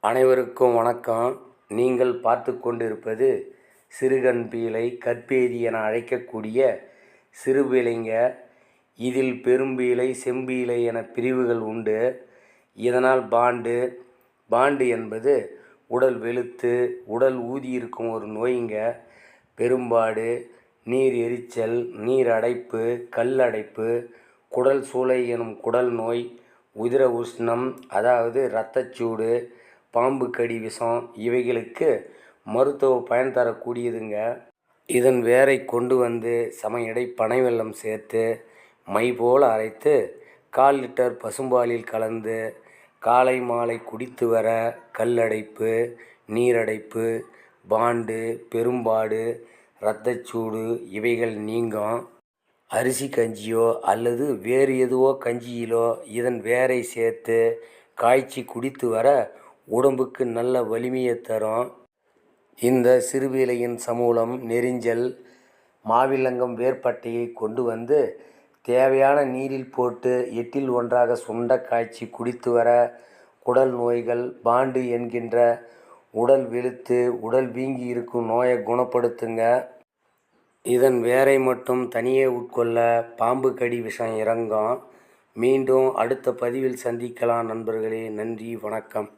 அனைவருக்கும் வணக்கம். நீங்கள் பார்த்து கொண்டிருப்பது சிறுகண்பீளை கற்பேதி என அழைக்கக்கூடிய சிறுபீளைங்க. இதில் பெரும்பீளை, செம்பீளை என பிரிவுகள் உண்டு. இதனால் பாண்டு என்பது உடல் வெளுத்து உடல் ஊதியிருக்கும் ஒரு நோய்ங்க. பெரும்பாடு, நீர் எரிச்சல், நீர் அடைப்பு, கல்லடைப்பு, குடல் சூளை எனும் குடல் நோய், உதிர உஷ்ணம் அதாவது இரத்தச்சூடு, பாம்பு கடி விஷம் இவைகளுக்கு மருத்துவ பயன் தரக்கூடியதுங்க. இதன் வேரை கொண்டு வந்து சம எடை பனை வெல்லம் சேர்த்து மை போல் அரைத்து 1/4 லிட்டர் பசும்பாலில் கலந்து காலை மாலை குடித்து வர கல்லடைப்பு, நீரடைப்பு, பாண்டு, பெரும்பாடு, இரத்தச்சூடு இவைகள் நீங்கும். அரிசி கஞ்சியோ அல்லது வேறு எதுவோ கஞ்சியிலோ இதன் வேரை சேர்த்து காய்ச்சி குடித்து வர உடம்புக்கு நல்ல வலிமையை தரும். இந்த சிறுபீளையின் சமூலம், நெரிஞ்சல், மாவிலங்கம் வேர்ப்பட்டையை கொண்டு வந்து தேவையான நீரில் போட்டு எட்டில் ஒன்றாக சுண்ட காய்ச்சி குடித்து வர குடல் நோய்கள், பாண்டு என்கின்ற உடல் வெளுத்து உடல் வீங்கி இருக்கும் நோயை குணப்படுத்துங்க. இதன் வேரை மட்டும் தனியே உட்கொள்ள பாம்பு கடி விஷம் இறங்கும். மீண்டும் அடுத்த பதிவில் சந்திக்கலாம் நண்பர்களே. நன்றி, வணக்கம்.